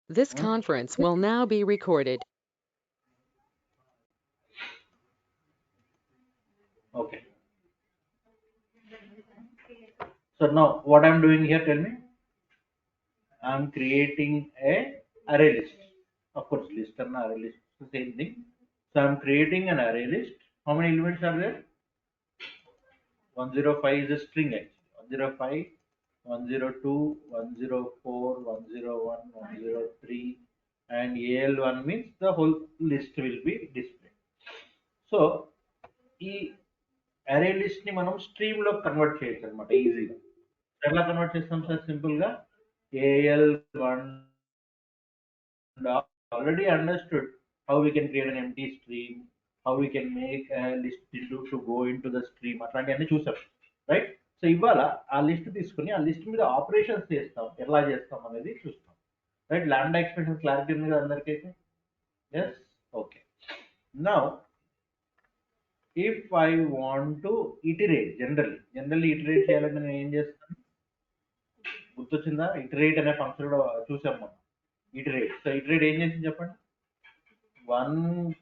This Hmm? conference will now be recorded. Okay. So now what I'm doing here, tell me. I'm creating a array list. Of course, list and array list is the same thing. So I'm creating an array list. How many elements are there? 105 is a string actually. 105, 102, 104, 101, 103, and AL1 means the whole list will be displayed. So ఈ అరే list ని మనం stream లో convert చేయొచ్చు అనమాట ఈజీగా. ఎలా convert చేస్తాం సార్? సింపుల్ గా AL1 already understood how we can create an empty stream, how we can make a list to go into the stream. అట్లాంటివన్నీ చూసాం, రైట్? సో ఇవాళ ఆ లిస్ట్ తీసుకుని ఆ లిస్ట్ మీద ఆపరేషన్స్ చేస్తాం, ఎలా చేస్తాం అనేది చూస్తాం, రైట్? లాండా ఎక్స్ప్రెషన్ క్లారిటీ ఉంది కదా అందరికైతే? Yes. Okay. Now if I want to iterate, generally iterate చేయాలంటే నేను ఏం చేస్తాను? గుర్తొచ్చిందా? ఇటరేట్ అనే ఫంక్షన్ కూడా చూసాం మనం. ఇటరేట్, సో ఇటరేట్ ఏం చేసింది చెప్పండి? 1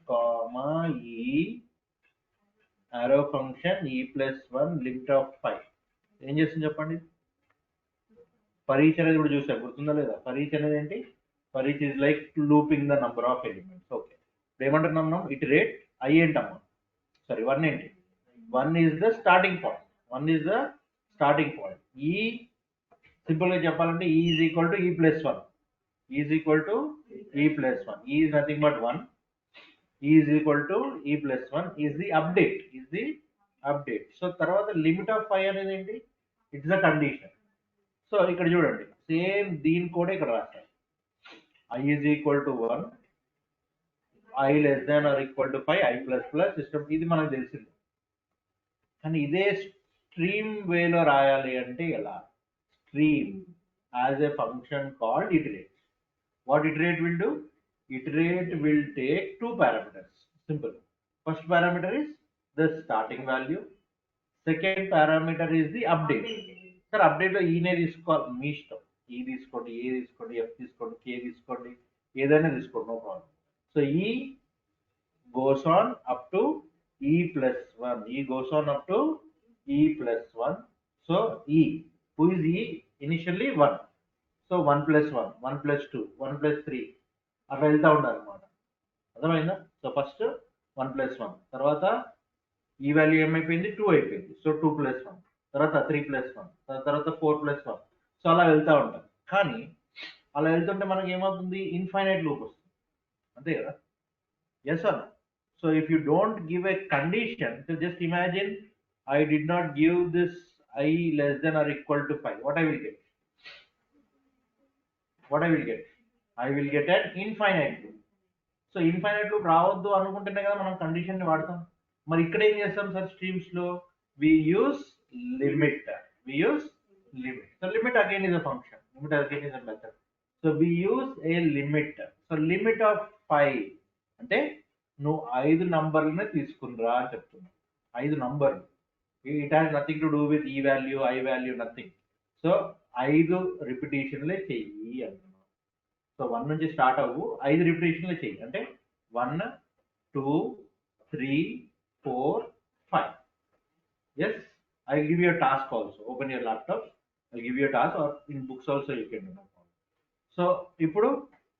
comma e arrow function e plus 1 limit of 5 ఏం చేస్తుంది చెప్పండి? ఫర్ ఈచ్ అనేది కూడా చూసాం, గుర్తుందా లేదా? ఫర్ ఈచ్ అనేది ఏంటి? For each is like looping the number of elements. Okay. ఇప్పుడు ఏమంటున్నాం మనం? ఇటరేట్ ఐ ఏంటమ్మా? సారీ, వన్ ఏంటి? One is the starting point. One is the starting point. ఈ సింపుల్ గా చెప్పాలంటే ఈ ఈజ్ ఈక్వల్ టు ఈ plus one. Is equal to ఈ ప్లస్ వన్. ఈ is nothing but one. E is equal to e plus 1 is the update, so తర్వాత limit of 5 అనేది ఏంటి? It's the condition. సో ఇక్కడ చూడండి, సేమ్ దీని కూడా ఇక్కడ రాస్తాం. I is equal to 1, I less than or equal to 5, I plus plus system, ఇది మనకు తెలిసింది. కానీ ఇదే స్ట్రీమ్ వేలో రాయాలి అంటే ఎలా? Stream as a function called iterate. What iterate will do? Iterate will take two parameters. Simple. First parameter is the starting value. Second parameter is the update. Sir, update లో ఈనే తీసుకోవాలి, మీ ఇష్టం. ఈ తీసుకోండి, ఏ తీసుకోండి, ఎఫ్ తీసుకోండి, కే తీసుకోండి, ఏదైనా తీసుకోండి, నో ప్రాబ్లం. సో ఈ goes on up to e plus 1. E goes on up to e plus 1. So e, who is e? Initially 1. So 1 plus 1, 1 plus 2, 1 plus 3 అట్లా వెళ్తూ ఉండాలి అనమాట. అర్థమైందా? సో ఫస్ట్ 1 ప్లస్ 1, తర్వాత ఈ వాల్యూ ఏమైపోయింది? 2 అయిపోయింది. సో 2 ప్లస్ 1, తర్వాత 3 ప్లస్ 1, తర్వాత 4 ప్లస్ 1. సో అలా వెళ్తూ ఉంటాం. కానీ అలా వెళ్తుంటే మనకి ఏమవుతుంది? ఇన్ఫైనైట్ లూప్ వస్తుంది, అంతే కదా? ఎస్ అన్న. So if you don't give a condition, so just imagine I did not give this I less than or equal to 5. What I will get? What I will get? I will get an infinite loop. So infinite loop రావద్దు అనుకుంటేనే కదా మనం condition ని వాడతాం. మరి ఇక్కడ ఏం చేస్తాం సార్? స్ట్రీమ్స్ లో we use limit. We use limit. So limit again is a function, limit again is a method. So we use a limit. So limit of 5 అంటే నువ్వు 5 నంబర్లనే తీసుకునిరా అని చెప్తున్నా. 5 నంబర్లు. It has nothing to do with ఈ value, I value, nothing. So 5 రిపిటేషన్లే చెయ్యి అంటున్నాం. సో 1 నుంచి స్టార్ట్ అవ్వు, 5 రిపిటేషన్లు చెయ్యి. అంటే 1, 2, 3, 4, 5. Yes. I give you task also. Open your laptop. I give you task, or in books also you can do. So ఇప్పుడు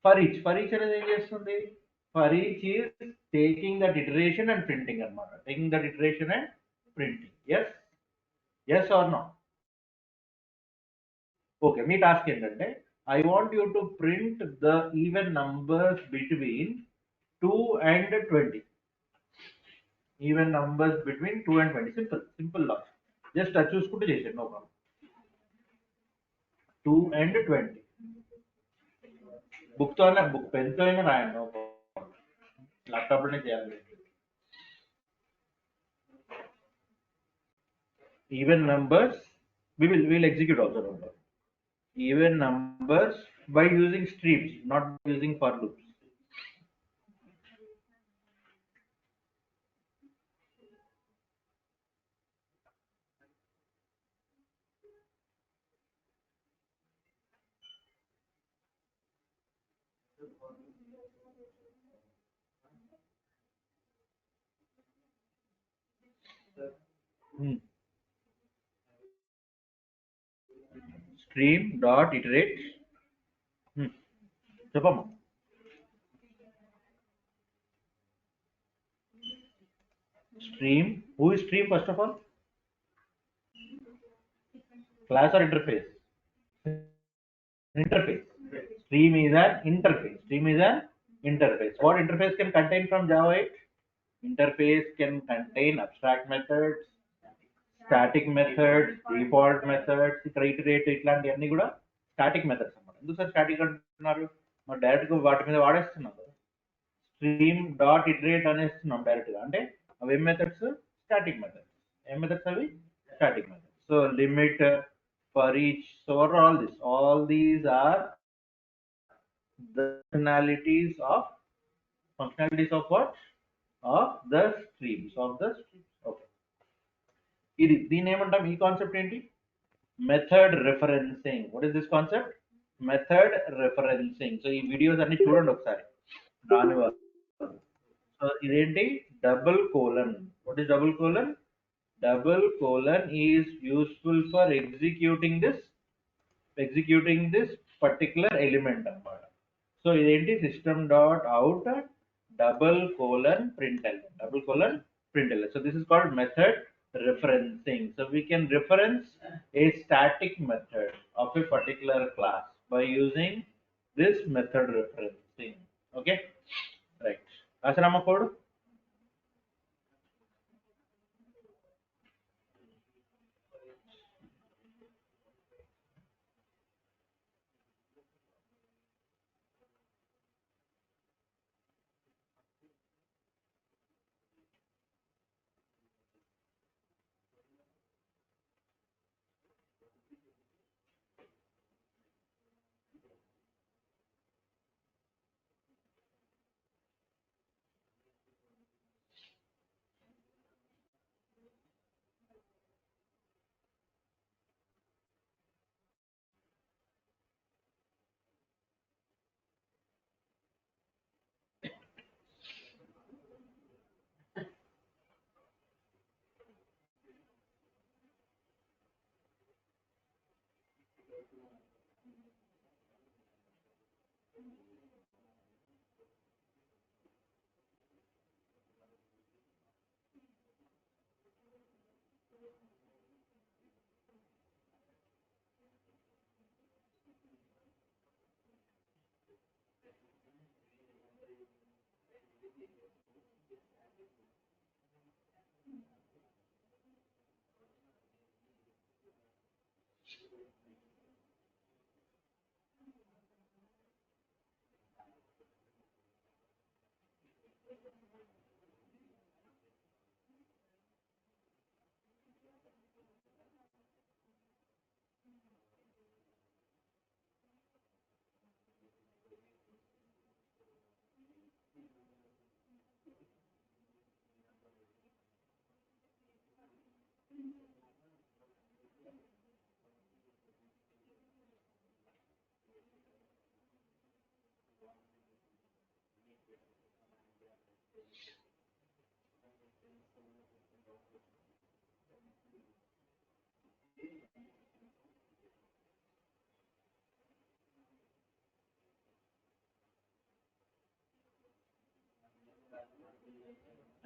for each అనేది ఏం చేస్తుంది? For each is taking that iteration and printing అనమాట. Taking that iteration and printing. Yes. Yes or no? Okay. మీ task ఏంటంటే I want you to print the even numbers between 2 and 20. Even numbers between 2 and 20. Simple logic. Just అది చూసుకుంటూ చేసేది, no problem. 2 and 20. Book తో అయినా, book pen తో అయినా రాయండి, నో ప్రాబ్లం. ల్యాప్టాప్ లోనే చేయాలి. Even numbers, we will execute also, no problem. Even numbers by using streams, not using for loops. Hmm. Stream dot iterate. Hmm. చెప్పమ్మా. Stream. Who is stream first of all? Class or interface? Interface. Stream is an interface. Stream is an interface. What interface can contain from Java 8? Interface can contain abstract methods, static methods, default methods, ఇక్కడ iterate ఇట్లాంటివన్నీ కూడా static methods అన్నమాట. ఎందుకు sir static అంటున్నారు? మరి direct గా వాటి మీద వాడేస్తున్నాం కదా. స్ట్రీమ్ డాట్ ఇటరేట్ అనేస్తున్నాం డైరెక్ట్ గా. అంటే అవి ఏం మెథడ్స్? Static methods. ఏం మెథడ్స్ అవి? Static methods. So limit, for each, so all these are the functionalities of what? Of the streams. Okay. ఇది దీని ఏమంటాం? ఈ కాన్సెప్ట్ ఏంటి? Method referencing. What is this concept? Method referencing. So ఈ videos అన్ని చూడండి ఒకసారి రాని వాళ్ళు. సో ఇదేంటి? Double colon. What is double colon? Double colon is useful for executing this particular element అన్నమాట. సో ఇదేంటి? System dot out double colon println. Double colon println. So this is called method referencing. So we can reference a static method of a particular class by using this method referencing. Okay, right. Asrama code.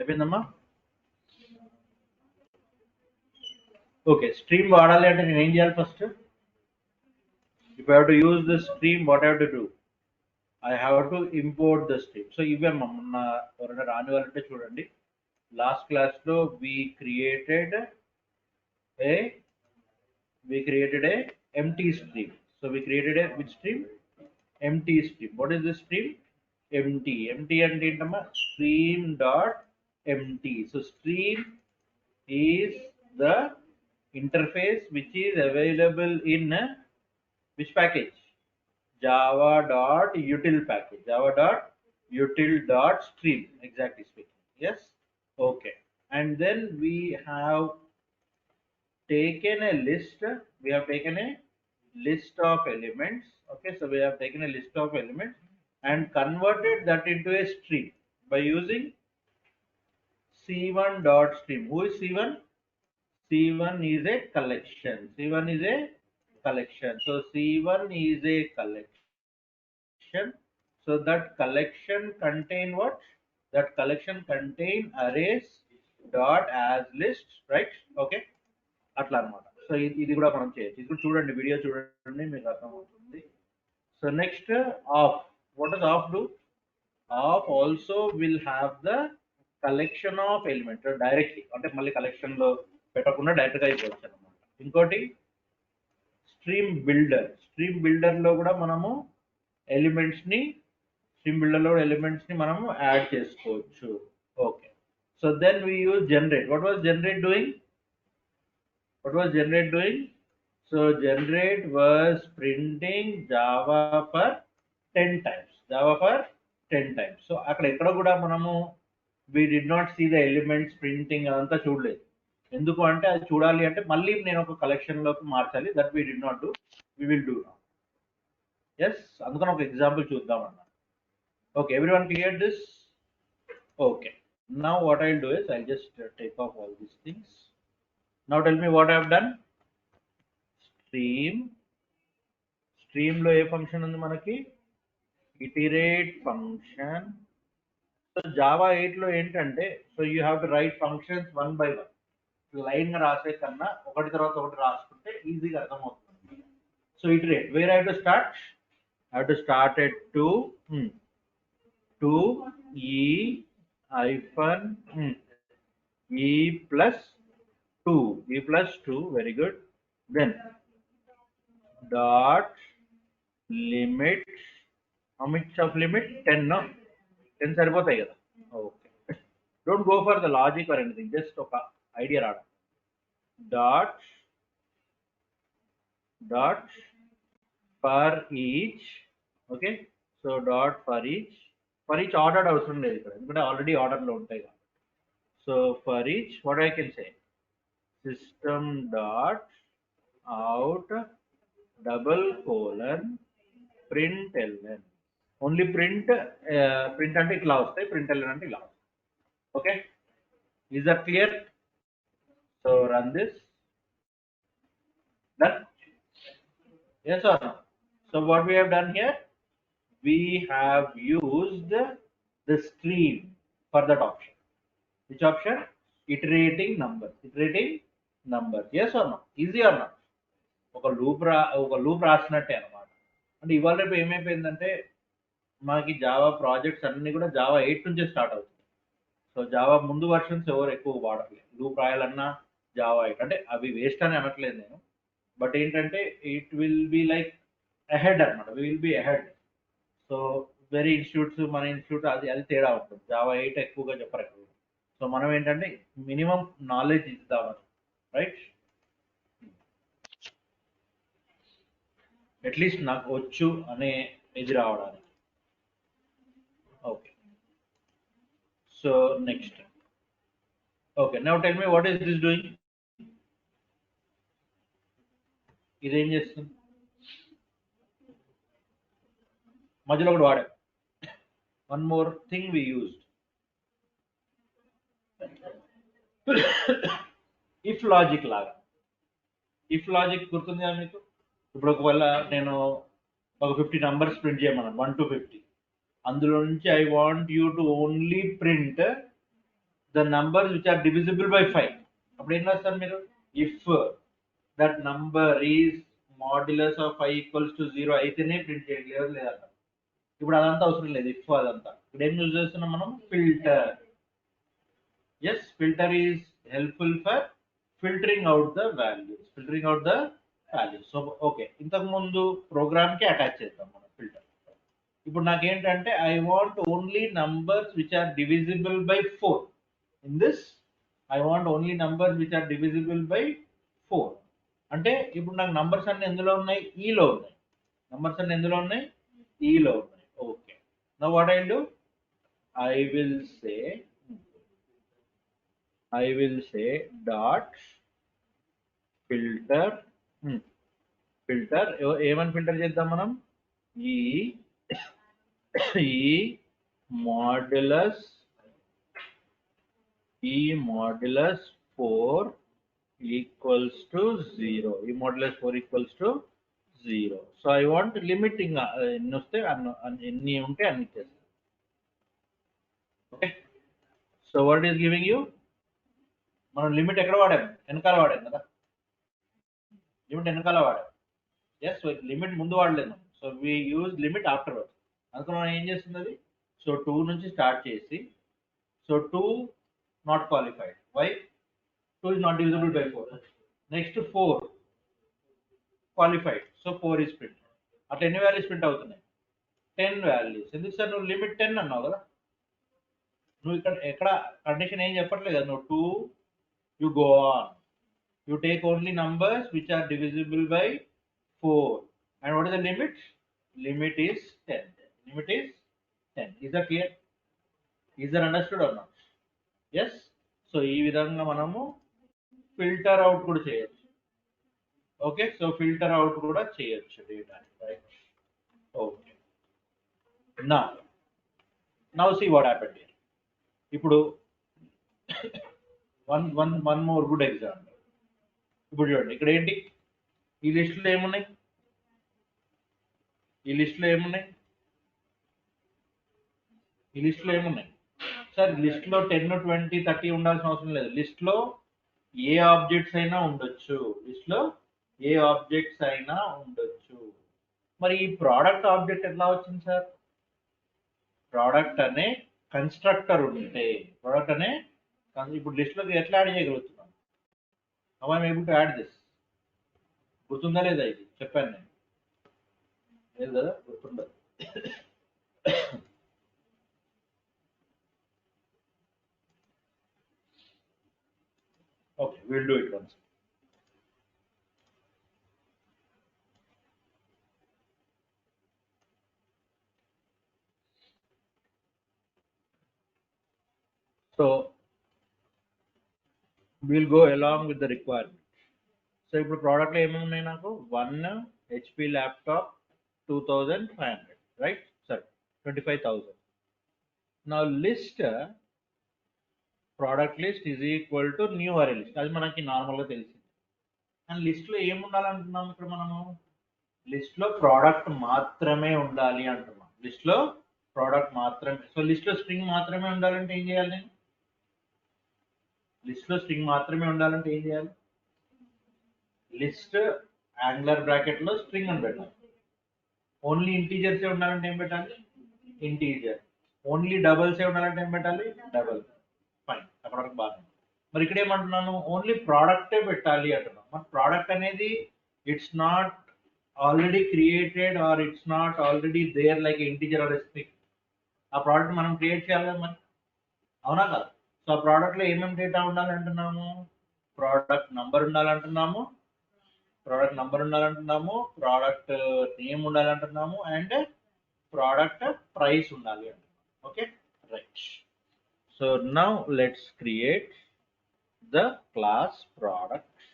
అయిపోయిందమ్మా. Okay, stream వాడాలి అంటే నేను ఏం చేయాలి? First if I have to use the stream, what I have to do? I have to import the stream. So ఇవే మొన్న ఎవరైనా రాని వాళ్ళంటే చూడండి, లాస్ట్ క్లాస్ లో we created a empty stream. So we created a which stream? Empty stream. What is the stream? Empty అంటే ఏంటమ్మా? Stream dot empty. So stream is the interface which is available in which package? Java.util package. Java.util.stream. Exactly speaking. Yes. Okay. And then we have taken a list. We have taken a list of elements. Okay. So we have taken a list of elements and converted that into a stream by using C1 dot stream. Who is C1? C1 is a collection. C1 is a collection. So C1 is a collection. So that collection contain what? That collection contain arrays dot as list, right? Okay. అట్లా అనమాట. So ఇది కూడా మనం చేయొచ్చు. ఇది కూడా చూడండి, video చూడండి, మీకు అర్థమవుతుంది. So next of. What does of do? Of also will have the collection of elements directly, అంటే మళ్ళీ కలెక్షన్ లో పెట్టకుండా డైరెక్ట్ గా అయిపోవచ్చు అనమాట. ఇంకోటి స్ట్రీమ్ బిల్డర్. స్ట్రీమ్ బిల్డర్ లో కూడా మనము ఎలిమెంట్స్ ని మనము యాడ్ చేసుకోవచ్చు. Okay. So then we use generate. What was generate doing? So generate was printing Java for 10 times. So అక్కడ ఎక్కడ కూడా మనము we did not see the elements printing అదంతా చూడలేదు. ఎందుకు అంటే అది చూడాలి అంటే మళ్ళీ నేను ఒక కలెక్షన్ లోకి మార్చాలి. That we did not do. We will do now. Yes, అందుకని ఒక ఎగ్జాంపుల్ చూద్దాం అన్న. Okay, everyone cleared this? Okay. Now what I'll do is I'll just take off all these things. Now tell me what I have done. Stream లో ఏ function ఉంది మనకి? Iterate function. So Java 8 లో ఏంటంటే, so you have to right functions one by one. Line గా రాసే కన్నా ఒకటి తర్వాత ఒకటి రాసుకుంటే ఈజీగా అర్థమవుతుంది. So iterate, where I to start? I to start at 2 e hyphen e plus 2, very good. Then dot limit. How much of limit? 10, no? 10 సరిపోతాయి కదా. Okay, don't go for the logic or anything, just ఒక idea రావడం. Dot for each. Okay, so dot for each order అవసరం లేదు ఇక్కడ, ఎందుకంటే already order లో ఉంటాయి కాబట్టి. So for each what I can say, system dot out double colon println. Only print అంటే ఇట్లా వస్తాయి, println అంటే ఇలా వస్తాయి. Okay, is that clear? So run this. Done? Yes or no? So what we have done here, we have used the stream for that option. Which option? Iterating numbers. Yes or no? Easy or not? ఒక loop రాసినట్టే అనమాట. అంటే ఇవాళ రేపు ఏమైపోయిందంటే మనకి Java projects అన్ని కూడా Java 8 నుంచే స్టార్ట్ అవుతుంది. సో జావా ముందు వర్షన్స్ ఎవరు ఎక్కువ వాడట్లేదు. లూప్ రాయాలన్నా జావా 8, అంటే అవి వేస్ట్ అని అనట్లేదు నేను, బట్ ఏంటంటే it will be like ahead అనమాట. We will be ahead. So very institutes, మన ఇన్స్టిట్యూట్ అది తేడా ఉంటుంది. జావా 8 ఎక్కువగా చెప్పరు ఎక్కువ. సో మనం ఏంటంటే మినిమం నాలెడ్జ్ ఇద్దామని, రైట్? అట్లీస్ట్ నాకు వచ్చు అనే ఇది రావడానికి. Okay, so next. Okay, now tell me what is this doing? ఇదేం చేస్తుంది? మధ్యలో ఒకటి వాడా. One more thing we used, if logic లాగా. ఇఫ్ లాజిక్ గుర్తుంది కదా మీకు? ఇప్పుడు ఒకవేళ నేను ఒక 50 నంబర్స్ ప్రింట్ చేయమన్నాను, 1 to 50. అందులో నుంచి I want you to only print the numbers which are divisible by 5. అప్పుడు ఏం రాస్తారు మీరు? If that number is modulus of 5 equals to 0 అయితేనే ప్రింట్ చేయండి, లేదంట. ఇప్పుడు అదంతా అవసరం లేదు, ఇఫ్ అదంతా. ఇప్పుడు ఏం యూజ్ చేస్తున్నాం మనం? Filter. Yes, filter is helpful for filtering out the values. So okay, ఇంతకు ముందు ప్రోగ్రామ్ కి అటాచ్ చేద్దాం మనం ఫిల్టర్. ఇప్పుడు నాకేంటంటే I want only numbers which are divisible by 4. In this I want only numbers which are divisible by 4. అంటే ఇప్పుడు నాకు నంబర్స్ అన్ని ఎందులో ఉన్నాయి? ఈలో ఉన్నాయి. Okay, now what I do? I will say dot filter. ఏమని ఫిల్టర్ చేద్దాం మనం? ఈ E modulus 4 equals to 0. E modulus 4 equals to 0. So I want limiting ఎన్ని వస్తే ఎన్ని ఉంటే అన్ని చేస్తాను. Okay, so what is giving you, మనం లిమిట్ ఎక్కడ వాడాము, వెనకాల వాడాం కదా, లిమిట్ వెనకాల వాడాం. ఎస్, లిమిట్ ముందు వాడలేదు, so we use limit after word. అందుకని మనం ఏం చేస్తుంది అది, సో 2 నుంచి స్టార్ట్ చేసి, so 2 not qualified, why 2 is not divisible by 4. Next 4 qualified, so 4 is print. అట్లా ఎన్ని వాల్యూస్ ప్రింట్ అవుతున్నాయి, 10 వాల్యూస్. ఎందుకు సార్ నువ్వు లిమిట్ 10 అన్నావు కదా, నువ్వు ఇక్కడ ఎక్కడ కండిషన్ ఏం చెప్పట్లేదు కదా, నువ్వు 2 you go on, you take only numbers which are divisible by 4. And what is the limit, limit is 10. Limit is 10. Is that clear, is that understood or not? Yes. So ఈ విధంగా మనము filter out కూడా చేయొచ్చు. Okay, so filter out కూడా చేయొచ్చు data, right? Okay, now see what happened here. ఇప్పుడు one more good example. ఇప్పుడు చూడండి, ఇక్కడ ఏంటి, ఈ లిస్టులో ఏమున్నాయి, ఈ లిస్టులో ఏమున్నాయి, ఈ లిస్టులో ఏమున్నాయి సార్? లిస్ట్లో 10, 20, 30 ఉండాల్సిన అవసరం లేదు. లిస్ట్లో ఏ ఆబ్జెక్ట్స్ అయినా ఉండొచ్చు, లిస్ట్లో ఏ ఆబ్జెక్ట్స్ అయినా ఉండొచ్చు. మరి ఈ ప్రోడక్ట్ ఆబ్జెక్ట్ ఎట్లా వచ్చింది సార్? ప్రోడక్ట్ అనే కన్స్ట్రక్టర్ ఉంటే, ప్రోడక్ట్ అనే ఇప్పుడు లిస్ట్లోకి ఎట్లా యాడ్ చేయగలుగుతున్నాం? How I am able to add this? గుర్తుందా లేదా? ఇది చెప్పాను నేను, లేదు కదా, గుర్తుండదు. Okay, we'll do it once. So we'll go along with the requirement. So ఇప్పుడు ప్రోడక్ట్లో ఏమేమి ఉన్నాయి నాకు, 1 HP ల్యాప్టాప్ 2500, రైట్? సారీ 25,000. నా list, product list is equal to new array list, అది మనకి నార్మల్గా తెలిసింది. అండ్ లిస్ట్లో ఏముండాలంటున్నాం ఇక్కడ మనము, లిస్ట్లో ప్రోడక్ట్ మాత్రమే ఉండాలి అంటున్నాం. లిస్ట్లో ప్రోడక్ట్ మాత్రమే. సో లిస్ట్లో స్ట్రింగ్ మాత్రమే ఉండాలంటే ఏం చేయాలి నేను, లిస్ట్లో స్ట్రింగ్ మాత్రమే ఉండాలంటే ఏం చేయాలి, లిస్ట్ యాంగులర్ బ్రాకెట్లో స్ట్రింగ్ అని పెట్టాలి. ఓన్లీ ఇంటీజర్సే ఉండాలంటే ఏం పెట్టాలి, ఇంటీజర్. ఓన్లీ డబల్సే ఉండాలంటే ఏం పెట్టాలి, డబల్. ఫైన్, అక్కడ వరకు బాగా. మరి ఇక్కడ ఏమంటున్నాను, ఓన్లీ ప్రోడక్టే పెట్టాలి అంటున్నాను. మరి ప్రోడక్ట్ అనేది it's not already created or it's not already there like integer or string. ఆ ప్రోడక్ట్ మనం క్రియేట్ చేయాలి కదా మరి, అవునా కదా? సో ఆ ప్రోడక్ట్లో ఏమేమి డేటా ఉండాలంటున్నాము, ప్రోడక్ట్ నంబర్ ఉండాలంటున్నాము, ప్రోడక్ట్ నంబర్ ఉండాలంటున్నాము, ప్రోడక్ట్ నేమ్ ఉండాలంటున్నాము, అండ్ ప్రోడక్ట్ ప్రైస్ ఉండాలి అంటున్నాము. Okay, right. So now let's create the class product.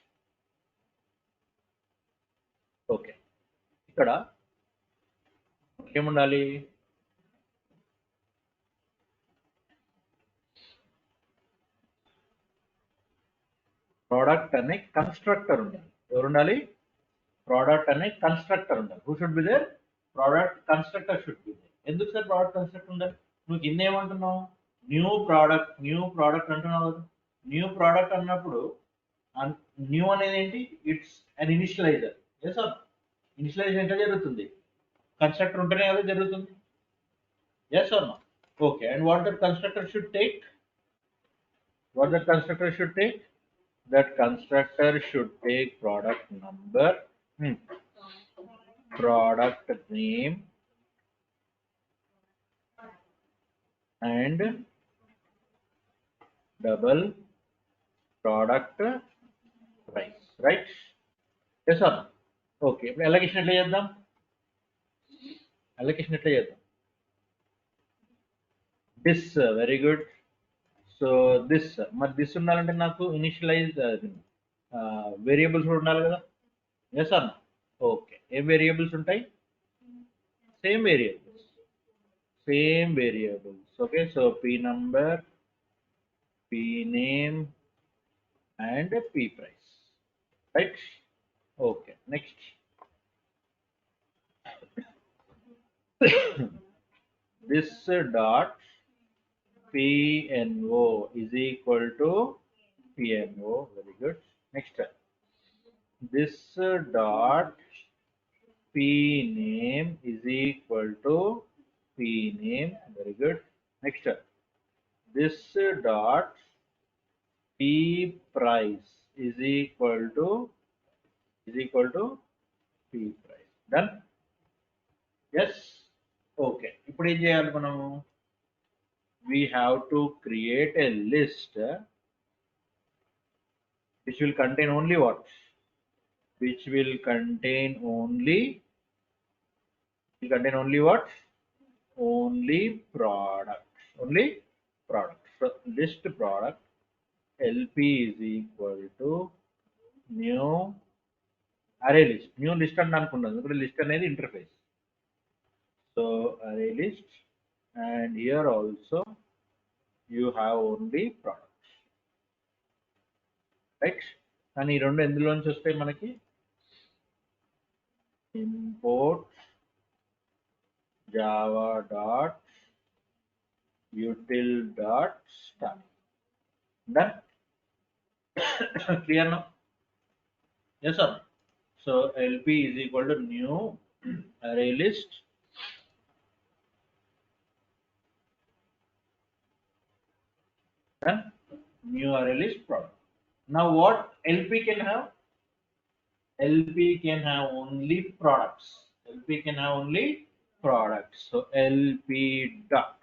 Okay, ఇక్కడ ఏముండాలి, ప్రోడక్ట్ అనే కన్స్ట్రక్టర్ ఉండాలి. ఎవరు ఉండాలి, ప్రోడక్ట్ అనే కన్స్ట్రక్టర్ ఉండాలి. Who should be there, product constructor should be there. ఎందుకు సార్ ప్రోడక్ట్ కన్స్ట్రక్టర్ ఉండాలి? నువ్వు కింద ఏమంటున్నావు, న్యూ ప్రోడక్ట్ అంటున్నావు కదా. న్యూ ప్రోడక్ట్ అన్నప్పుడు న్యూ అనేది ఏంటి, it's an initializer. Yes or, initializer ఎట్లా జరుగుతుంది, కన్స్ట్రక్టర్ ఉంటేనే కదా జరుగుతుంది. Yes or no? Okay, and what that constructor should take, what the constructor should take, that constructor should take product number, product name, and double product price, right? Yes or no? Okay, ఇప్పుడు allocation ఎట్లా చేద్దాం, allocation ఎట్లా చేద్దాం, this very good. So this, మరి this ఉండాలంటే నాకు initialise variables కూడా ఉండాలి కదా. ఎస్ అన్న? ఓకే, ఏం వేరియబుల్స్ ఉంటాయి, same variables. same variables. Okay, so P number, P name, and P price. Right? Okay, next. This dot PNO is equal to PNO. Very good. Next. This dot P name is equal to P name. Very good. Next. This dot P price is equal to P price. Done? Yes. Okay. ఇప్పుడు ఏం చేయాలి మనము? We have to create a list which will contain only what? Which will contain only what? Only products. Only products. So list product LP is equal to new array list. New list అని అనుకున్నాను. ఇక్కడ list అనేది interface. So array list, and here also you have only products. Right? కానీ ఈ రెండు ఎందులోంచి వస్తాయి మనకి? Import java dot util dot start. Done? Clear now? Yes sir. So LP is equal to new array list. Done? New array list product. Now what LP can have? LP can have only products. LP can have only products. So LP dot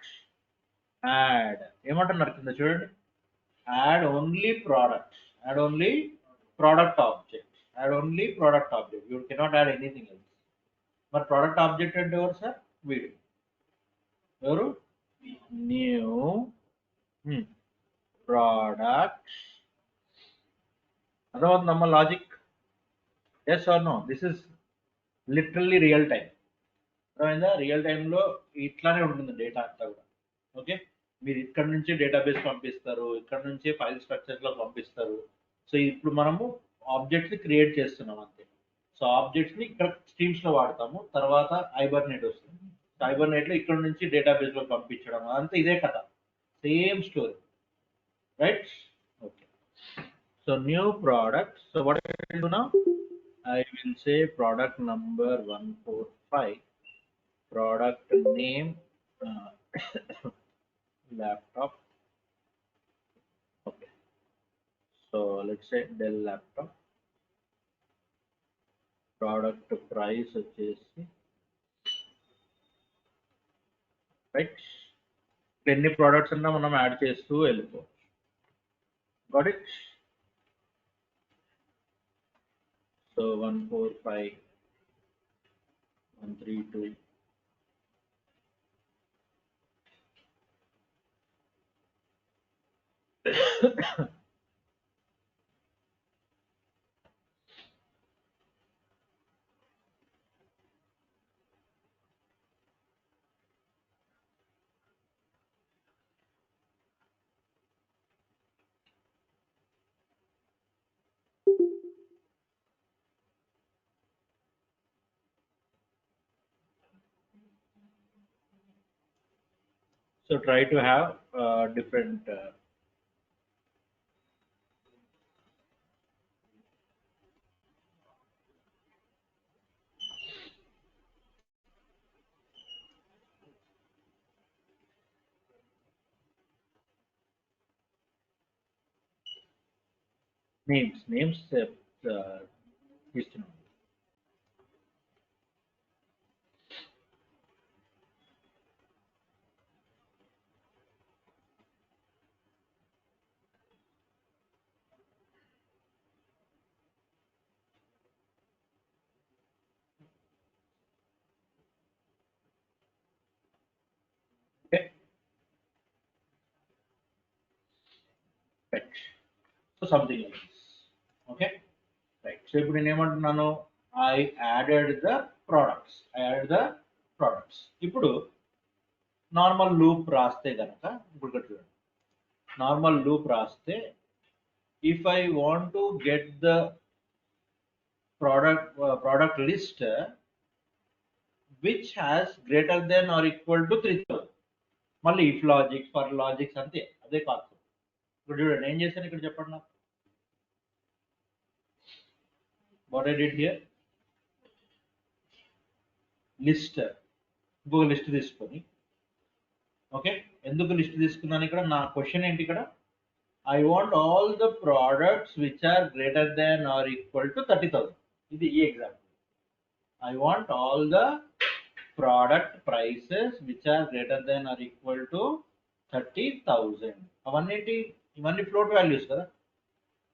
add. ఏమంటున్నారు కింద చూడండి. Add only products. Add only product object. Add only product object. You cannot add anything else. మరి product object అంటే ఎవరు sir? వీడు. ఎవరు? New product. అర్థమవుతుందమ్మా logic? Yes or no? This is literally real time. అర్థమైందా? రియల్ టైంలో ఇట్లానే ఉంటుంది డేటా అంతా కూడా. ఓకే, మీరు ఇక్కడ నుంచి డేటాబేస్ పంపిస్తారు, ఇక్కడ నుంచి ఫైల్ స్ట్రక్చర్లో పంపిస్తారు. సో ఇప్పుడు మనము ఆబ్జెక్ట్స్ క్రియేట్ చేస్తున్నాం అంతే. సో ఆబ్జెక్ట్స్ని ఇక్కడ స్ట్రీమ్స్లో వాడతాము, తర్వాత హైబర్నేట్ వస్తుంది. హైబర్నేట్లో ఇక్కడ నుంచి డేటాబేస్లో పంపించడం, అదంతా ఇదే కథ, same story. Right? Okay, so new product. So what I will do now? I will say product number 145, product name laptop. Okay, so let's say Dell laptop. Product price వచ్చేసి రైట్. ఎన్ని ప్రోడక్ట్స్ అన్నా మనం add చేస్తూ వెళ్ళిపోవచ్చు. Got it? So 145, 132. So try to have different names ఇస్తున్నాం. Okay, right. So something like this. Okay, right. So ఇప్పుడు నేను ఏమంటున్నాను? I added the products. ఇప్పుడు నార్మల్ లూప్ రాస్తే కనుక ఇప్పుడు ఇక్కడ చూడండి, నార్మల్ లూప్ రాస్తే if I want to get the product list which has greater than or equal to 3000, మళ్ళీ ఇఫ్ లాజిక్ ఫర్ లాజిక్స్ అంతే, అదే కాన్సెప్ట్. ఇప్పుడు చూడండి ఏం చేశాను ఇక్కడ చెప్పండి నాకు. What I did here, list, ఇంకొక లిస్ట్ తీసుకొని, ఓకే ఎందుకు లిస్ట్ తీసుకున్నాను ఇక్కడ, నా క్వశ్చన్ ఏంటి ఇక్కడ, I want all the products which are greater than or equal to 30,000. ఇది ఈ example. I want all the product prices which are greater than or equal to 30,000. ఇవన్నీ float values కదా.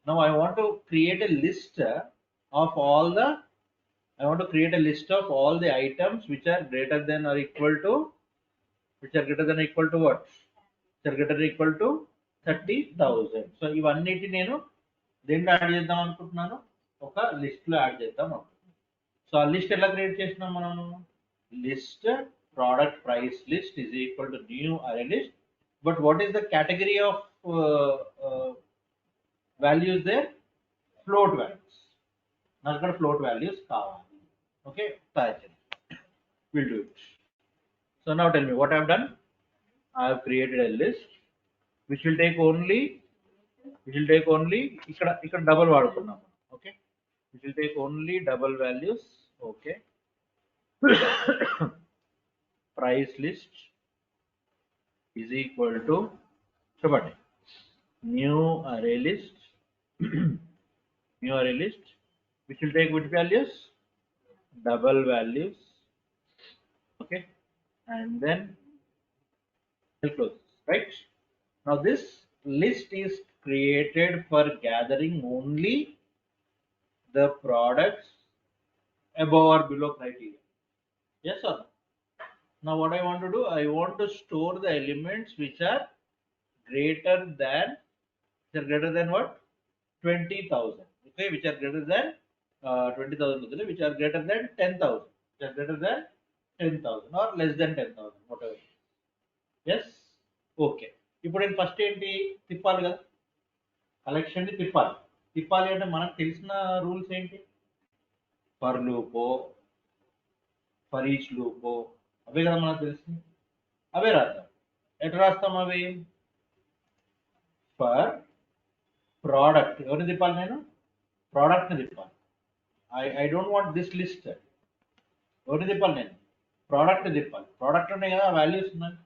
Now I want to create a list of all the items which are greater than or equal to what? Which are greater than or equal to 30,000. So ఇవన్నిటి నేను దేంట్లో add చేద్దాం అనుకుంటున్నాను, ఒక list లో add చేద్దాం అనుకుంటున్నాను. సో ఆ లిస్ట్ ఎలా క్రియేట్ చేసినాం మనం, list product price list is equal to new array list, but what is the category of values there, float values. నాకు అక్కడ ఫ్లోట్ వాల్యూస్ కావాలి. ఓకే తయారు చేద్దాం, will do it. So now tell me what I have done. I have created a list which will take only ఇక్కడ double వాడుకున్నాం. Okay which will take only double values. Okay. Price list is equal to చెప్పండి new array list which will take which values, double values. Okay, and then will close, right? Now this list is created for gathering only the products above or below criteria. Yes or no? Now what I want to do, I want to store the elements which are greater than what, 20,000. Okay, which are greater than 20,000, which are greater than 10,000, which are greater than 10,000 or less than 10,000, whatever. Yes, okay. ఇప్పుడు నేను first ఏంటి తిప్పాలి కదా, collection ని తిప్పాలి అంటే మనకు తెలిసిన రూల్స్ ఏంటి, ఫర్ లూపో ఫర్ ఈచ్ లూపో అవే కదా మనకు తెలిసింది, అవే రాద్దాం. ఎట్లా రాస్తాం అవి, ఫర్ ప్రోడక్ట్ ఎవరిని తిప్పాలి, నేను ప్రోడక్ట్ని తిప్పాలి. I don't want this list, ఎవరిని తిప్పాలి, నేను ప్రోడక్ట్ని తిప్పాలి. ప్రోడక్ట్ ఉన్నాయి కదా వాల్యూస్ ఉన్నాయి.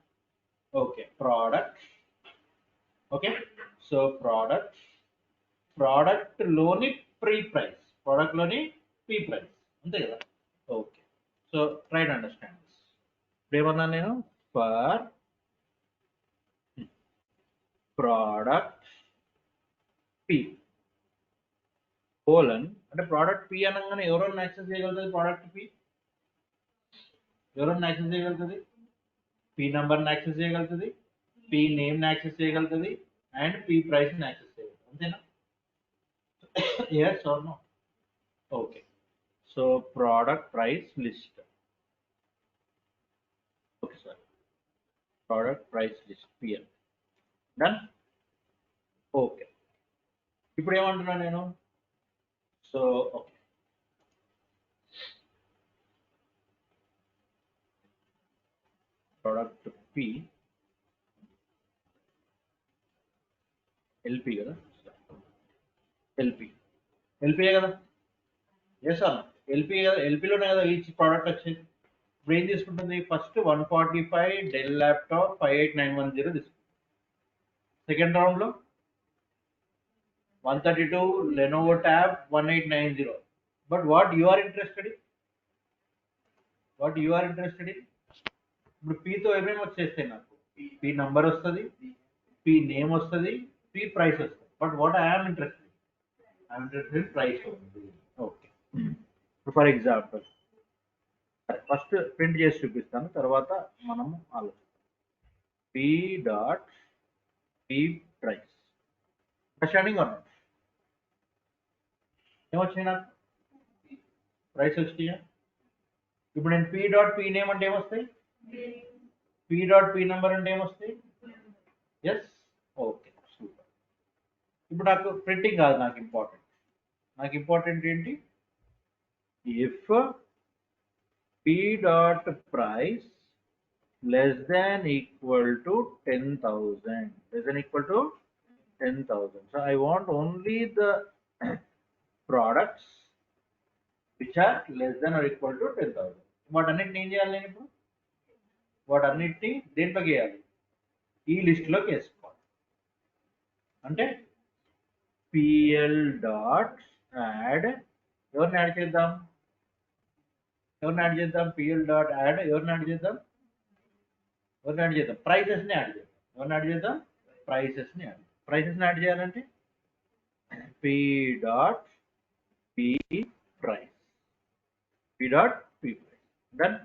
Okay product, okay so product లోని ప్రైస్, ప్రోడక్ట్ లోని పీ ప్రైస్, అంతే కదా. Okay so try to understand this. ఇప్పుడు ఏమన్నా నేను, ఫర్ ప్రోడక్ట్ పి కోలన్, అంటే ప్రోడక్ట్ పి అనగానే ఎవరన్నా యాక్సెస్ చేయగలుగుతుంది, ప్రోడక్ట్ పి ఎవరన్నా యాక్సెస్ చేయగలుగుతుంది, పీ నంబర్ని యాక్సెస్ చేయగలుగుతుంది, పీ నేమ్ని యాక్సెస్ చేయగలుగుతుంది, అండ్ పీ ప్రైస్ని యాక్సెస్ చేయగలుగుతుంది, అంతేనా. yes or no? Okay, so product price list. Okay sir, product price list pl done. Okay, ఇప్పుడు ఏమంటున్నా నేను, so okay product P LP కదా, ఎల్పీ కదా, ఎస్ అన్న ఎల్పీ కదా, ఎల్పీలోనే కదా ఈచ్ ప్రోడక్ట్ వచ్చేది. ఇప్పుడు ఏం తీసుకుంటుంది, ఫస్ట్ 145 డెల్ ల్యాప్టాప్ 58910 తీసుకుంటుంది. సెకండ్ రౌండ్ లో 132 Lenovo tab 1890. But what you are interested in, ఇప్పుడు పీతో ఏమేమి వచ్చేస్తాయి నాకు, పీ నంబర్ వస్తుంది, పీ నేమ్ వస్తుంది, పీ ప్రైస్ వస్తుంది. But what I'm interested in price only. Okay for example first print చేసి చూపిస్తాను, తర్వాత మనము ఆలోచిస్తాం. P dot P price understanding అన్న, ఏమొచ్చినాయి నాకు, ప్రైస్ వచ్చినాయా. ఇప్పుడు నేను పీ డాట్ పీ నేమ్ అంటే ఏమొస్తాయి, పీ డాట్ పీ నెంబర్ అంటే ఏమొస్తాయి? Yes, okay, super. ఇప్పుడు నాకు ప్రింటింగ్ కాదు నాకు ఇంపార్టెంట్ ఏంటి? If P dot price less than equal to 10,000, less than equal to 10,000. So I want only the products which are less than or equal to 10,000. వాటన్నిటిని ఏం చేయాలి నేను ఇప్పుడు? వాటన్నిటిని దేంట్లోకి వేయాలి? ఈ లిస్టులోకి వేసుకోవాలి. అంటే పిఎల్ డాట్ యాడ్, ఎవరిని యాడ్ చేద్దాం? పిఎల్ డాట్ యాడ్ ఎవరిని యాడ్ చేద్దాం? ప్రైసెస్ని యాడ్ చేద్దాం. ఎవరిని యాడ్ చేద్దాం? ప్రైసెస్ని యాడ్ చేయాలంటే P dot P price, done.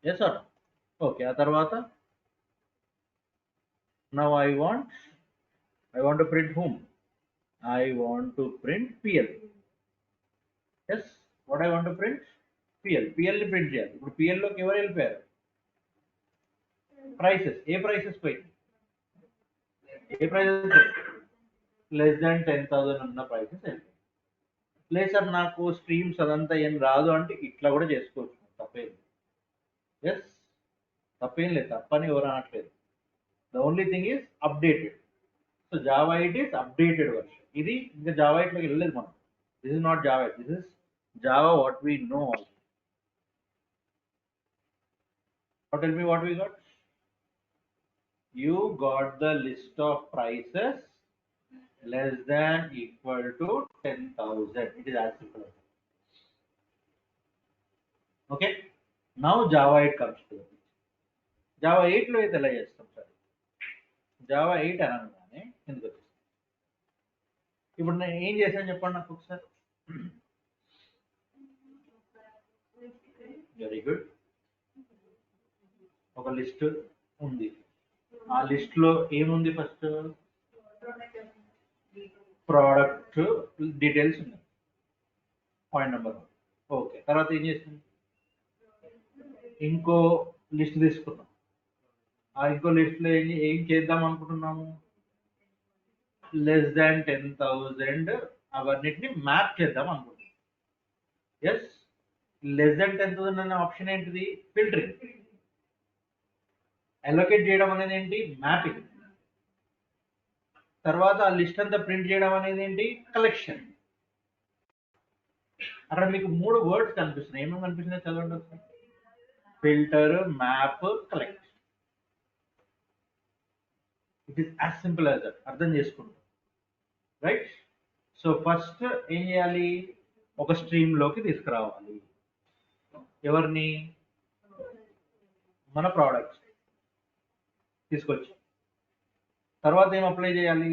Yes or okay. ఆ తర్వాత now I want to print whom? I want to print PL. Yes, what I want to print? PL ని ప్రింట్ చేయాలి. ఇప్పుడు PL లోకి ఎవరు వెళ్ళిపోయారు? ప్రైసెస్. ఏ ప్రైసెస్ పోయింది? లెస్ దాన్ 10,000 ఉన్న ప్రైసెస్ వెళ్ళిపోయింది. లేదు సార్ నాకు స్ట్రీమ్స్ అదంతా ఏం రాదు అంటే ఇట్లా కూడా చేసుకోవచ్చు, తప్పేం. ఎస్, తప్పేం లేదు, తప్పని ఎవరు అనట్లేదు. The only thing is updated. So Java 8 is updated version. ఇది ఇంకా జావా 8 లోకి వెళ్ళలేదు మనం. This is not Java 8, this is Java what we know. Tell me what we got. You got the list of prices less than equal to 10,000. It is as simple as that. Okay. Now Java 8 comes to it. Java 8 లో అయితే ఎలా చేస్తాం sir? Java 8 అనగానే ఎందుకు వచ్చేస్తాం? ఇప్పుడు నేను ఏం చేశాను చెప్పండి నాకు ఒకసారి. Very good. ఒక లిస్ట్ ఉంది. ఆ లిస్ట్ లో ఏముంది? ఫస్ట్ ప్రోడక్ట్ డీటెయిల్స్ ఉన్నాయి, పాయింట్ నెంబర్ 1. ఓకే, తర్వాత ఏం చేసింది? ఇంకో లిస్ట్ తీసుకున్నాం. ఆ ఇంకో లిస్ట్ లో ఏం చేద్దాం అనుకుంటున్నాము? లెస్ దాన్ 10,000 అవన్నిటిని మ్యాప్ చేద్దాం అనుకుంటున్నాం. ఎస్, లెస్ దాన్ 10,000 అనే ఆప్షన్ ఏంటిది? ఫిల్టరింగ్. అలొకేట్ చేయడం అనేది ఏంటి? మ్యాపింగ్. తర్వాత ఆ లిస్ట్ అంతా ప్రింట్ చేయడం అనేది ఏంటి? కలెక్షన్. అక్కడ మీకు 3 వర్డ్స్ కనిపిస్తున్నాయి. ఏమేమి కనిపిస్తున్నాయి చదవండి ఒకసారి. Filter, map, collect. It is as simple as that. అర్థం చేసుకుంటాం, రైట్? సో ఫస్ట్ ఏం చేయాలి? ఒక స్ట్రీమ్ లోకి తీసుకురావాలి. ఎవరిని? మన ప్రోడక్ట్స్ తీసుకొచ్చి తర్వాత ఏం అప్లై చేయాలి?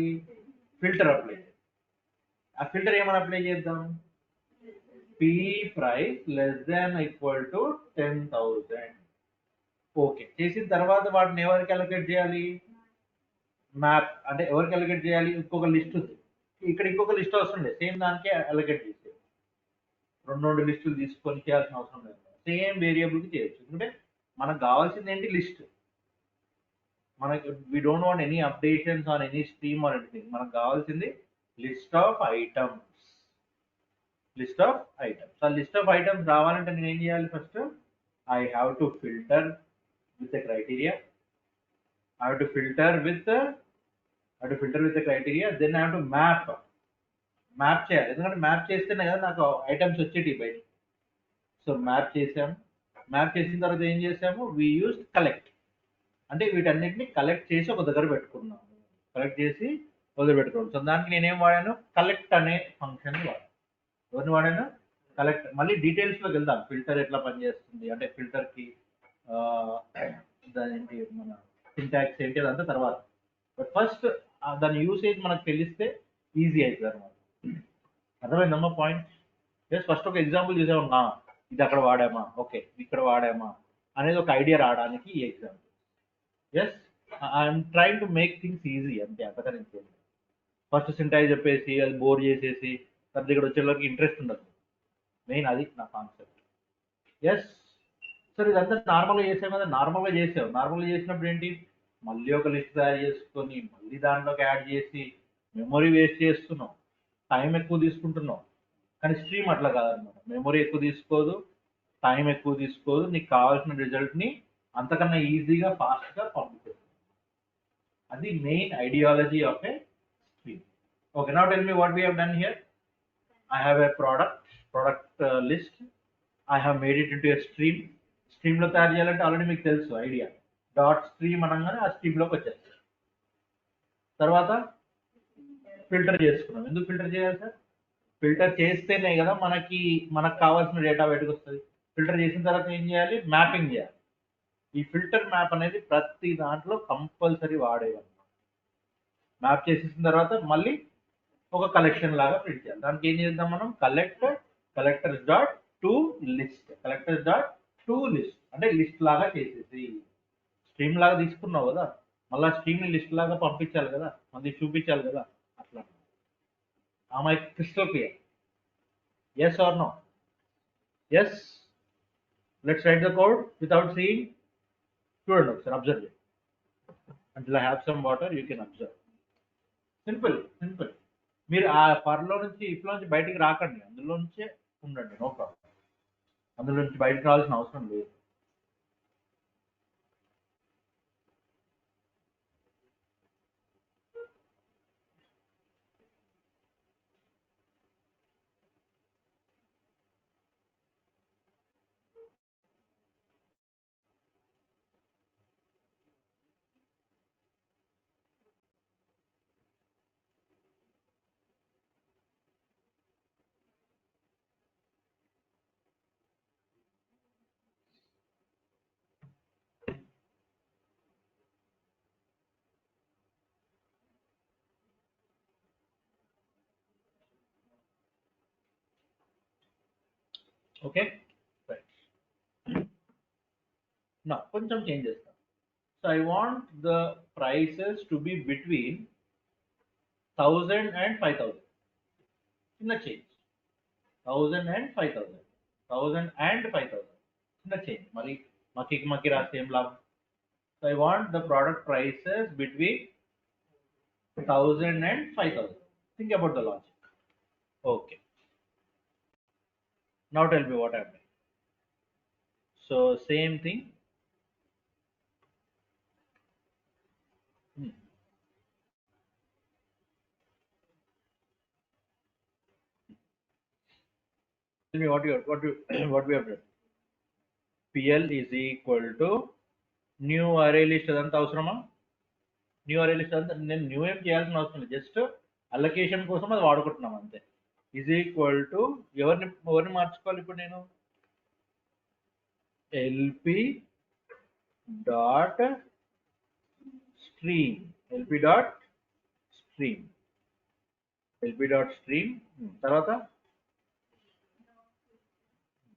ఫిల్టర్ అప్లై చేయాలి. ఆ ఫిల్టర్ ఏమైనా అప్లై చేద్దాం? P price less than equal to 10,000. Okay, చేసిన తర్వాత వాటిని ఎవరికి అలొకేట్ చేయాలి? మ్యాప్ అంటే ఎవరికి అలొకేట్ చేయాలి? ఇంకొక లిస్ట్ ఉంది ఇక్కడ, ఇంకొక లిస్ట్ అవసరం లేదు, సేమ్ దానికే అలొకేట్ చేసేది. 2 లిస్టులు తీసుకొని చేయాల్సిన అవసరం లేదు. సేమ్ వేరియబుల్కి చేయొచ్చు. ఎందుకంటే మనకు కావాల్సింది ఏంటి? లిస్ట్. మనకి we don't want any updations on any stream or anything. మనకు కావాల్సింది లిస్ట్ ఆఫ్ ఐటమ్స్. ఆ లిస్ట్ ఆఫ్ ఐటమ్స్ రావాలంటే నేను ఏం చేయాలి? First I have to filter with criteria. Then I have to map చేయాలి. ఎందుకంటే మ్యాప్ చేస్తేనే కదా నాకు ఐటమ్స్ వచ్చేటి బయట. సో మ్యాప్ చేసాము. మ్యాప్ చేసిన తర్వాత ఏం చేసాము? We use collect. అంటే వీటన్నిటిని కలెక్ట్ చేసి ఒక దగ్గర పెట్టుకున్నాము. సో దానికి నేనేం వాడాను? కలెక్ట్ అనే ఫంక్షన్ వాడాను. ఎవరిని వాడాను? కలెక్ట్. మళ్ళీ డీటెయిల్స్లోకి వెళ్దాం. ఫిల్టర్ ఎట్లా పనిచేస్తుంది అంటే ఫిల్టర్కి దాని మన సింటాక్స్ ఏంటి అదంతా తర్వాత. బట్ ఫస్ట్ దాని యూసేజ్ మనకు తెలిస్తే ఈజీ అవుతుంది అనమాట. అర్థమైందమ్మా పాయింట్? జస్ట్ ఫస్ట్ ఒక ఎగ్జాంపుల్ చూసామన్నా, ఇది అక్కడ వాడామా, ఓకే ఇక్కడ వాడామా అనేది ఒక ఐడియా రావడానికి ఈ example. Yes, I'm trying to make things easy అంతే, అంతకని ఫస్ట్ సింటాక్స్ చెప్పేసి అది బోర్ చేసేసి తర్వాత ఇక్కడ వచ్చేలోకి ఇంట్రెస్ట్ ఉండదు. మెయిన్ అది నా కాన్సెప్ట్. ఎస్, సరే ఇదంతా నార్మల్గా చేసాం కదా, నార్మల్గా చేసావు. నార్మల్గా చేసినప్పుడు ఏంటి, మళ్ళీ ఒక లిస్ట్ తయారు చేసుకొని మళ్ళీ దాంట్లోకి యాడ్ చేసి మెమొరీ వేస్ట్ చేస్తున్నావు, టైం ఎక్కువ తీసుకుంటున్నావు. కానీ స్ట్రీమ్ అట్లా కాదనమాట, మెమొరీ ఎక్కువ తీసుకోదు, టైం ఎక్కువ తీసుకోదు, నీకు కావాల్సిన రిజల్ట్ని అంతకన్నా ఈజీగా ఫాస్ట్గా పంపుతుంది. అది main ideology of A stream. Okay, now tell me what we have done here. I have a product list. I have made it into a stream. Stream లో తయారు చేయాలంటే ఆల్రెడీ మీకు తెలుసు ఐడియా. డాట్ స్ట్రీమ్ అనగానే ఆ stream లోకి వచ్చేస్తుంది. తర్వాత ఫిల్టర్ చేసుకున్నాం. ఎందుకు ఫిల్టర్ చేయాలి సార్? ఫిల్టర్ చేస్తేనే కదా మనకు కావాల్సిన డేటా బయటకు వస్తుంది. ఫిల్టర్ చేసిన తర్వాత ఏం చేయాలి? మ్యాపింగ్ చేయాలి. ఈ ఫిల్టర్ మ్యాప్ అనేది ప్రతి దాంట్లో కంపల్సరీ వాడేయాలి. మ్యాప్ చేసేసిన తర్వాత మళ్ళీ ఒక కలెక్షన్ లాగా ప్రింట్ చేయాలి. దానికి ఏం చేద్దాం మనం? Collectors dot to list, collectors dot to list అంటే లిస్ట్ లాగా చేసేసి, స్ట్రీమ్ లాగా తీసుకున్నావు కదా, మళ్ళీ స్ట్రీమ్ ని లిస్ట్ లాగా పంపించాలి కదా, మళ్ళీ చూపించాలి కదా, అట్లా. ఆమె crystal clear? Yes or no? Yes. Let's write the code without seeing. చూడండి ఒకసారి, observe. Until I have some water you can observe. Simple simple. మీరు ఆ ఫర్లో నుంచి ఇఫ్లో నుంచి బయటికి రాకండి, అందులో నుంచే ఉండండి, నో ప్రాబ్లం. అందులో నుంచి బయటకు రావాల్సిన అవసరం లేదు. Okay, right. నా కొంచెం చేంజ్ చేస్తాను. So I want the prices to be between 1000 and 5000. చిన్న చేంజ్. 1000 and 5000, 1000 and 5000, చిన్న చేంజ్. మరి మక్కి రాస్తే ఏం లాభం? So I want the product prices between 1000 and 5000. Think about the logic. Okay, now tell me what happened. So same thing. Hmm. Tell me what what we have done. PL is equal to new array list. అదంతా అవసరమా? New array list అంతా నేను new ఏం చేయాల్సిన అవసరం లేదు, just allocation కోసం అది వాడుకుంటున్నాం అంతే. ఈజ్ ఈక్వల్ టు ఎవరిని మార్చుకోవాలి ఇప్పుడు నేను? LP dot stream, LP dot stream, LP dot stream. తర్వాత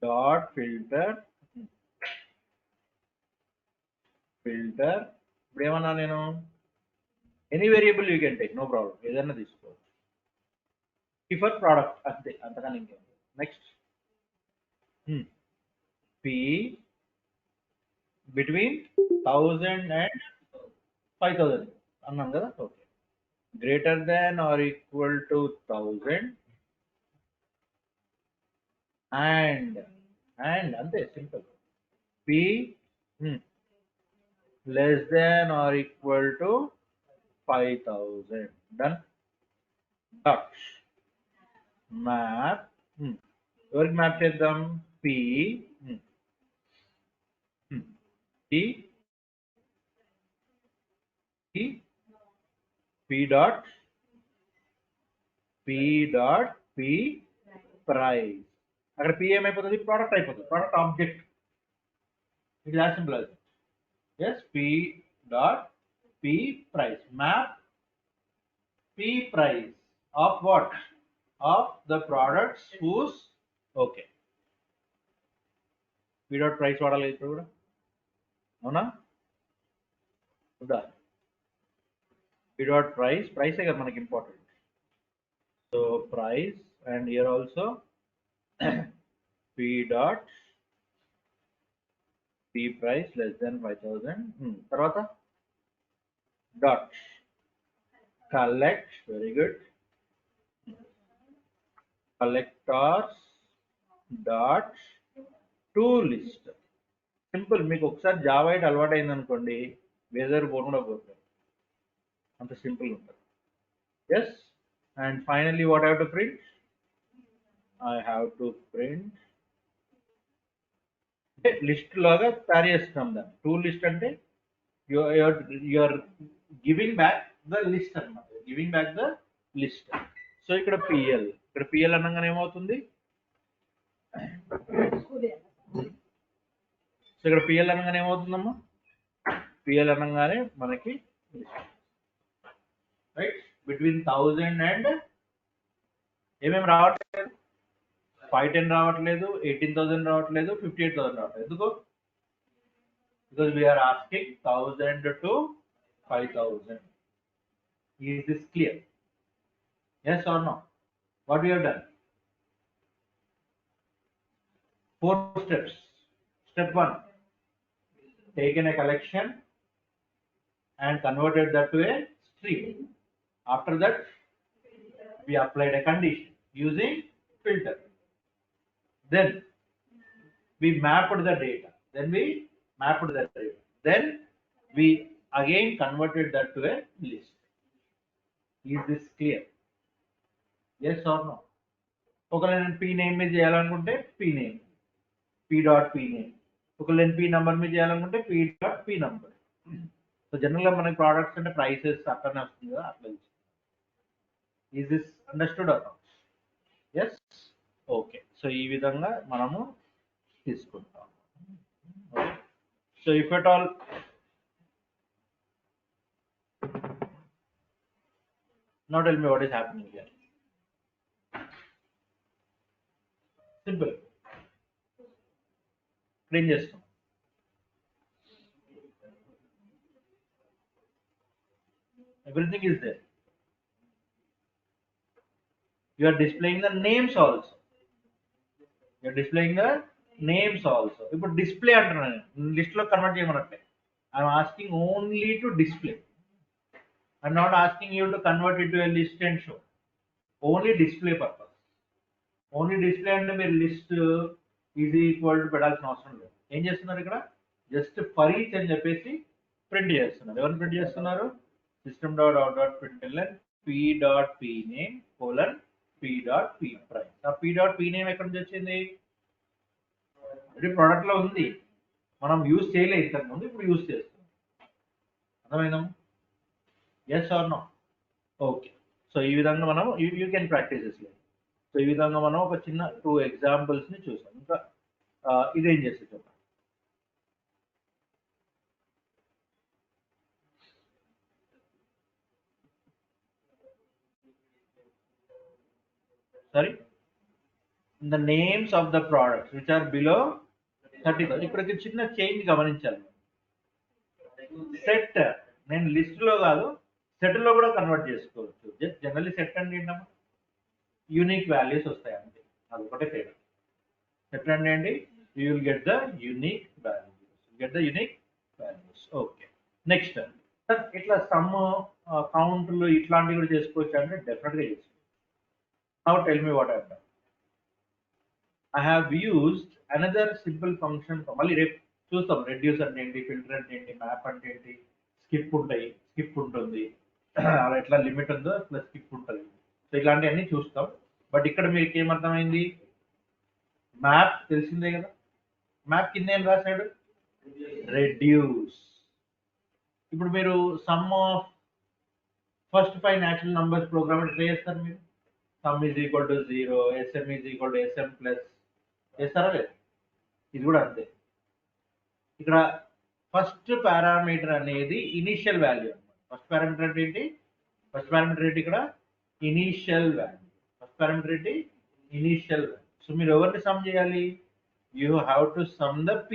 డాట్ ఫిల్టర్. ఇప్పుడు ఏమన్నా నేను any variable you can take, no problem, ఏదైనా తీసుకోవచ్చు. ఫర్ ప్రోడక్ట్ అంతే, అంతకన్నా ఇంకేం. నెక్స్ట్ పి బిట్వీన్ 1000 and 5000 అన్నాం కదా. Okay, greater than or equal to 1000 and అంతే, simple. P less than or equal to 5000. Done. Dot map. ఎవరికి మ్యాప్ చేద్దాం? P P P dot P price. అక్కడ P ఏమైపోతుంది? ప్రోడక్ట్ అయిపోతుంది, product object. It as simple as yes, P dot P price. Map P price of what? Of the products whose. Okay, P dot price వాడాలి ఇప్పుడు కూడా, అవునా? P dot price కదా మనకి important. So price and here also P dot p price less than 5000. తర్వాత dot collect, very good, collectors dot to list. Simple. మీకు ఒకసారి Java అయితే అలవాటు అయింది అనుకోండి, వేరే బోర్డు కూడా పోతుంది, అంత సింపుల్ ఉంటుంది. Yes. And finally what have to print? I have to print అంటే లిస్ట్ లాగా తయారు చేస్తున్నాం దాన్ని. టూ లిస్ట్ అంటే you're giving back the list అన్నమాట, giving back the list. So ఇక్కడ పిఎల్ అనగానే ఏమవుతుంది? సో ఇక్కడ పిఎల్ అనగానే ఏమవుతుందమ్మా? పిఎల్ అనగానే మనకి రైట్ బిట్వీన్ 1000 అండ్ ఏమేమి రావట్లేదు, 510 రావట్లేదు, 18,000 రావట్లేదు, 58,000 రావట్లేదు. ఎందుకు? Because we're asking 1000 to 5,000. Is this clear? Yes or no? What we have done? 4 steps. Step 1, taken a collection and converted that to a string. After that, we applied a condition using filter. Then we mapped the data. Then we again converted that to a list. Is this clear? Yes or no? ఒకవేళ నేను p name మీద చేయాలనుకుంటే p name, p dot p name. ఒకవేళ నేను p number మీద చేయాలనుకుంటే p dot p number. So జనరల్గా మనకి ప్రోడక్ట్స్ అంటే ప్రైసెస్ అట్లనే వస్తుంది కదా, అట్లా. Is this understood or not? Yes. Okay. So ఈ విధంగా మనము తీసుకుంటాం. Okay. So if at all now tell me what is happening here. Simple. ఏం చేస్తాం? Everything is there. You are displaying the names also. ఇప్పుడు డిస్ప్లే అంటున్నాను, list లో convert చేయమన్నట్టే. I'm asking only to display. I'm not asking you to convert it to a list and show. Only display purpose. Only display అంటే మీరు list is equal to పెట్టాల్సిన అవసరం లేదు. ఏం చేస్తున్నారు ఇక్కడ? జస్ట్ ఫర్ ఈచ్ అని చెప్పేసి ప్రింట్ చేస్తున్నారు. ఎవరిని ప్రింట్ చేస్తున్నారు? System dot out dot print p dot p name colon p dot p price. ఆ p డాట్ p నేమ్ ఎక్కడి నుంచి వచ్చింది? అది ప్రోడక్ట్ లో ఉంది, మనం యూజ్ చేయలేదు ఇంతకు ముందు, ఇప్పుడు యూజ్ చేస్తున్నాం. అర్థమైందా? Yes or no? Okay. So ఈ విధంగా మనం యూ కెన్ ప్రాక్టీసెస్ లేదు. సో ఈ విధంగా మనం ఒక చిన్న 2 ఎగ్జాంపుల్స్ ని చూసాం. ఇంకా ఇదేం చేస్తే చెప్పండి. Sorry, the names of the products which are below 30,000. ఇక్కడికి చిన్న చేంజ్ గమనించాలి. సెట్ నేను లిస్ట్ లో కాదు, సెట్ లో కూడా కన్వర్ట్ చేసుకోవచ్చు. జనరల్లీ సెట్ అంటే ఏంటమ్మా? యూనిక్ వాల్యూస్ వస్తాయి అంతే, అది ఒకటే తేడా. సెట్ అంటే ఏంటి? You will get the unique values. Okay. Next, ఇట్లా సమ్ కౌంట్లు ఇట్లాంటివి కూడా చేసుకోవచ్చు అంటే డెఫినెట్గా చేసుకోవచ్చు. Now tell me what I have done. I have used another simple function. మళ్ళీ రేపు చూస్తాం. రెడ్యూస్ అంటే ఏంటి, ఫిల్టర్ అంటే ఏంటి, మ్యాప్ అంటే ఏంటి, స్కిప్ ఉంటుంది, అలా ఎట్లా లిమిట్ ఉందో ప్లస్ స్కిప్ ఉంటుంది. సో ఇలాంటివన్నీ చూస్తాం. బట్ ఇక్కడ మీకు ఏమర్థమైంది? మ్యాప్ తెలిసిందే కదా. మ్యాప్ కింద ఏం రాశాడు? రెడ్యూస్. ఇప్పుడు మీరు sum of first 5 natural numbers program ఎట్లా చేస్తారు మీరు? Sum is equal to 0, sm is equal to sm plus చేస్తారా లేదు? ఇది కూడా అంతే. ఇక్కడ ఫస్ట్ పారామీటర్ అనేది ఇనిషియల్ వాల్యూ అన్నమాట. ఫస్ట్ పారామీటర్ అంటే ఏంటి? ఇక్కడ ఇనిషియల్ వాల్యూ. సో మీరు ఎవరిని సమ్ చేయాలి? You have to some the p.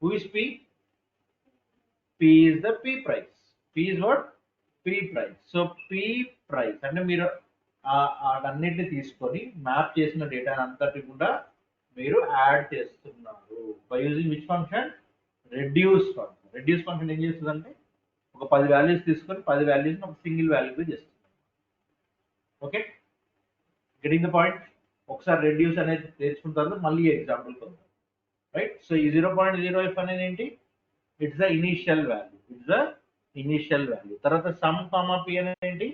Who is p? p is the p price. p is what? p price. So p price అంటే మీరు అన్నిటిని తీసుకొని మ్యాప్ చేసిన డేటా అంతటి కూడా మీరు యాడ్ చేస్తున్నారు by using which function? Reduce function ఏం చేస్తుందంటే ఒక 10 వాల్యూస్ తీసుకొని 10 వాల్యూస్ ఒక సింగిల్ వాల్యూగా చేస్తుంది. Okay, getting the point. ఒకసారి రెడ్యూస్ అనేది నేర్చుకున్న తర్వాత మళ్ళీ ఎగ్జాంపుల్ కొందాం. రైట్, సో ఈ 0.05 అనేది ఏంటి? It's the initial value. తర్వాత సమ్ కామా పి అనేది ఏంటి?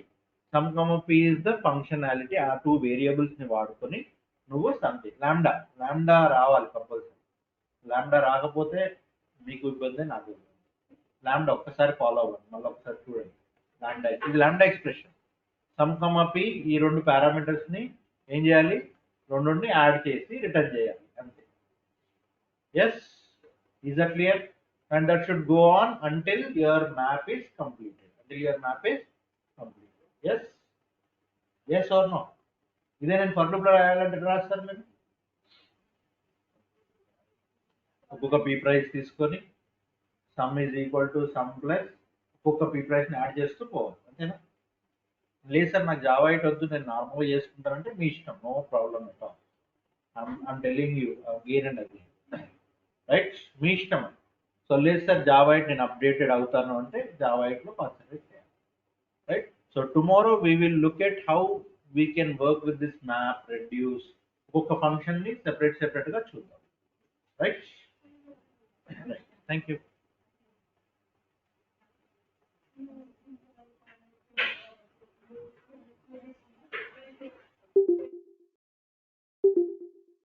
Some comma P is the functionality. ఆ 2 వేరియబుల్స్ ని వాడుకొని నువ్వు సంథింగ్ లాండా రావాలి కంపల్సరీ. లాండా రాకపోతే మీకు ఇబ్బంది, నాకు ఇబ్బంది. లాండా ఒక్కసారి ఫాలో అవ్వండి, మళ్ళీ ఒకసారి చూడండి. ఇది లాండా ఎక్స్ప్రెషన్. సమ్ కామా పి ఈ 2 పారామీటర్స్ ని ఏం చేయాలి? రెండుని యాడ్ చేసి రిటర్న్ చేయాలి అంతే. Yes, is that clear? And that should go on until your map is completed. Yes or no? ఇదే నేను ఫర్ లూప్ లో రాయాలంటే రాస్తాను. నేను ఒక్కొక్క పీ ప్రైస్ తీసుకొని some is equal to sum plus ఒక్కొక్క పీ ప్రైస్ ని యాడ్ చేస్తూ పోవాలి, అంతేనా? లేదు సార్ నాకు జావా ఎయిట్ వద్దు, నేను నార్మల్గా చేసుకుంటానంటే మీ ఇష్టం, no problem at all. I'm telling you again and again, right? మీ ఇష్టం. సో లేదు సార్ జావా ఎయిట్ నేను అప్డేటెడ్ అవుతాను అంటే జావా ఎయిట్ లో కాన్సన్ట్రేట్ చేయాలి, right? So tomorrow we will look at how we can work with this map, reduce, ఒక్కొక్క function ని సెపరేట్ గా చూద్దాం, రైట్? Thank you.